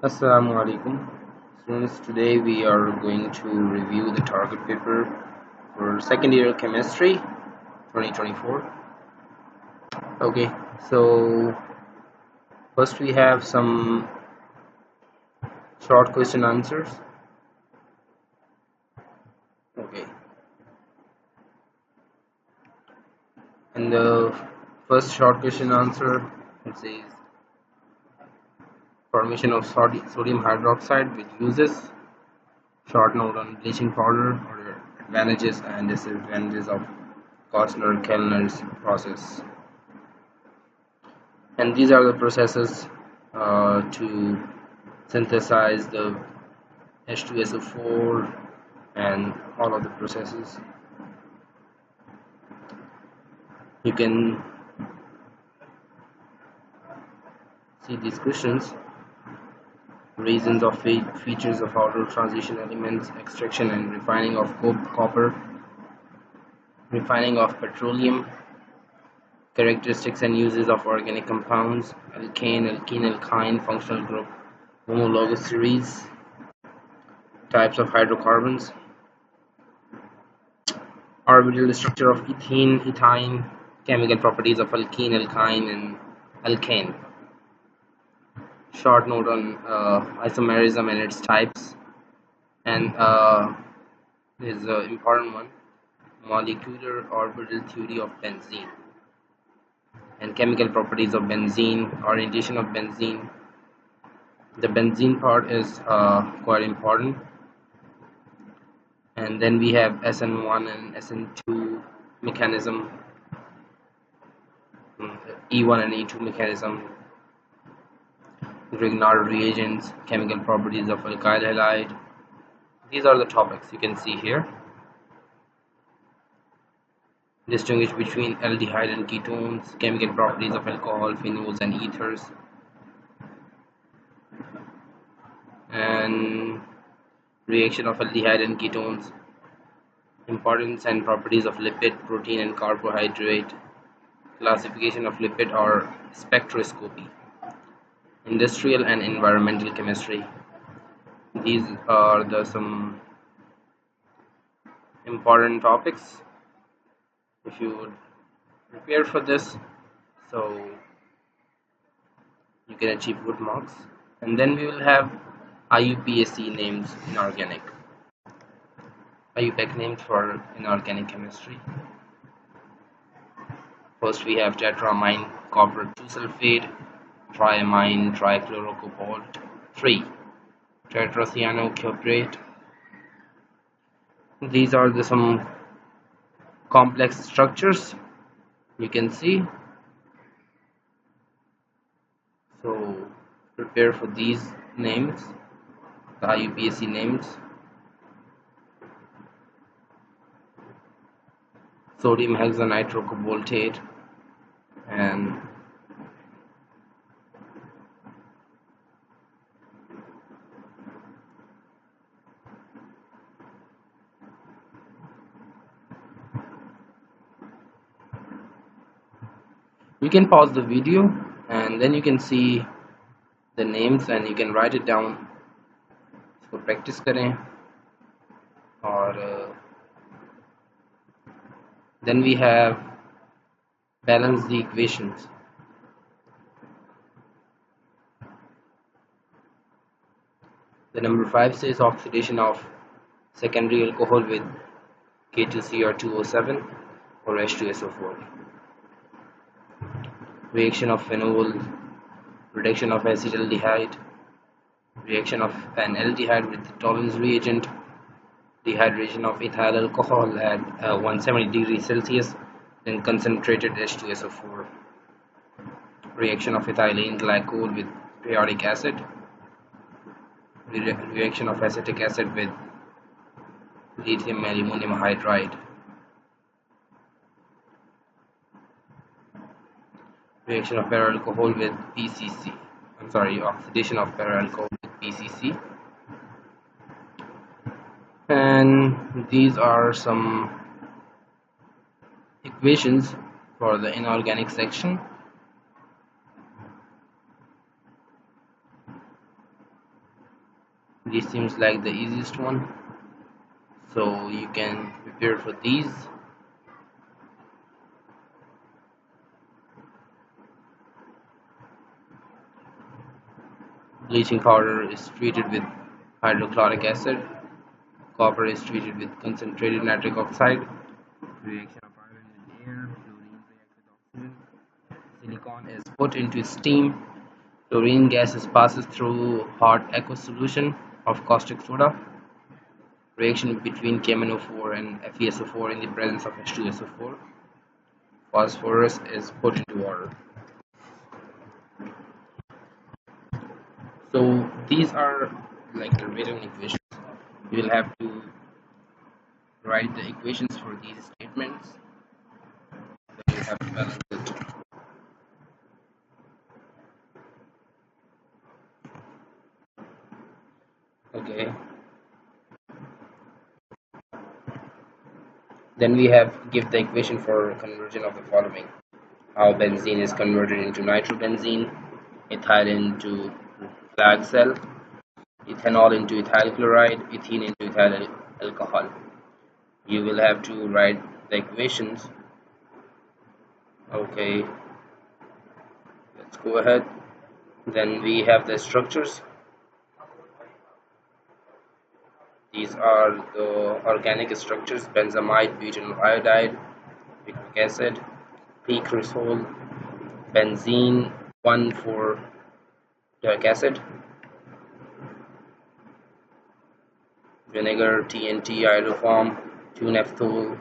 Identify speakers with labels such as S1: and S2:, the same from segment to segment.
S1: Assalamu alaikum. Students, today we are going to review the target paper for second year chemistry 2024. Okay, so first we have some short question answers. Okay, and the first short question answer, it says formation of sodium hydroxide which uses. Short note on bleaching powder or advantages and disadvantages of Kostner-Kellner's process. And these are the processes to synthesize the H2SO4 and all of the processes. You can see these questions: reasons of features of outer transition elements, extraction and refining of copper, refining of petroleum, characteristics and uses of organic compounds, alkane, alkene, alkyne, functional group, homologous series, types of hydrocarbons, orbital structure of ethene, ethyne, chemical properties of alkene, alkyne, and alkane. Short note on isomerism and its types, and is an important one: molecular orbital theory of benzene, and chemical properties of benzene, orientation of benzene. The benzene part is quite important. And then we have SN1 and SN2 mechanism, E1 and E2 mechanism, Grignard reagents, chemical properties of alkyl halide. These are the topics you can see here. Distinguish between aldehyde and ketones, chemical properties of alcohol, phenols and ethers, and reaction of aldehyde and ketones, importance and properties of lipid, protein and carbohydrate, classification of lipid or spectroscopy, industrial and environmental chemistry. These are some important topics if you would prepare for this, so you can achieve good marks. And then we will have IUPAC names inorganic. IUPAC names for inorganic chemistry. First we have tetramine copper 2 sulfate, triamine trichlorocobalt 3, tetracyanocuprate. These are some complex structures you can see, so prepare for these names, the IUPAC names. Sodium hexanitrocobaltate and you can pause the video and then you can see the names and you can write it down. इसको practice करें और then we have balance the equations. The number 5 says oxidation of secondary alcohol with K2Cr2O7 or H2SO4. Reaction of phenol, reduction of acetaldehyde, reaction of an aldehyde with the Tollens reagent, dehydration of ethyl alcohol at 170 degrees Celsius, then concentrated H2SO4, reaction of ethylene glycol with periodic acid, reaction of acetic acid with lithium aluminum hydride, reaction of para-alcohol with PCC, oxidation of para-alcohol with PCC. And these are some equations for the inorganic section. This seems like the easiest one, so you can prepare for these. Bleaching powder is treated with hydrochloric acid. Copper is treated with concentrated nitric oxide. Reaction of iron with air. Fluorine reacts with oxygen. Silicon is put into steam. Chlorine gas passes through hot aqueous solution of caustic soda. Reaction between KMnO4 and FeSO4 in the presence of H2SO4. Phosphorus is put into water. So these are like the written equations. You will have to write the equations for these statements. Then you have to balance it. Okay. Then we have give the equation for conversion of the following: how benzene is converted into nitrobenzene, ethyl into flag cell, ethanol into ethyl chloride, ethene into ethyl alcohol. You will have to write the equations. Okay, let's go ahead. Then we have the structures. These are the organic structures: benzamide, butyl iodide, nitric acid, p-cresol, benzene, 1,4-teic acid, vinegar, TNT, iodoform, 2-naphthol.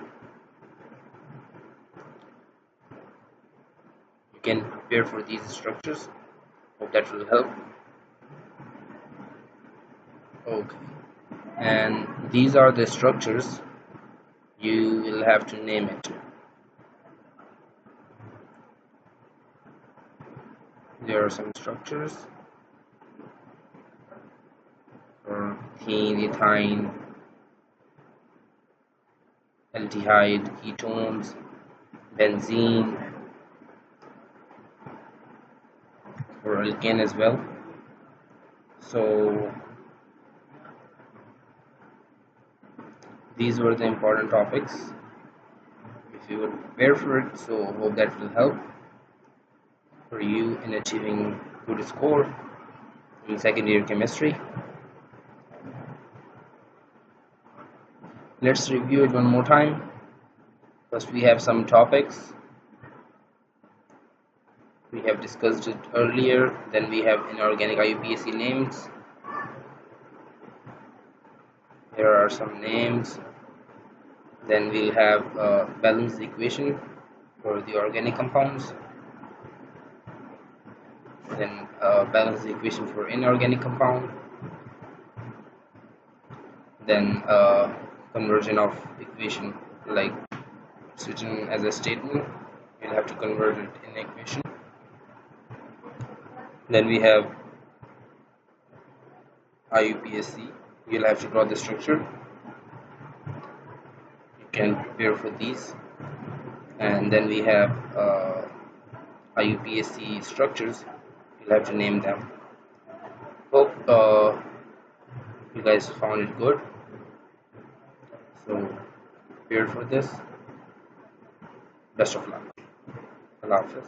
S1: You can prepare for these structures. Hope that will help. Okay, and these are the structures. You will have to name it. There are some structures for ethene, ethine, aldehyde, ketones, benzene, for alkane as well. So these were the important topics. If you would prepare for it, so hope that will help for you in achieving good score in second year chemistry. Let's review it one more time. First, we have some topics. We have discussed it earlier. Then we have inorganic IUPAC names. Here are some names. Then we'll have a balanced equation for the organic compounds. Then balance the equation for inorganic compound. Then conversion of equation, like it's written as a statement, you'll have to convert it in equation. Then we have IUPAC. You'll have to draw the structure. You can prepare for these. And then we have IUPAC structures. You'll have to name them. Hope you guys found it good. So prepare for this. Best of luck. Allah Hafiz.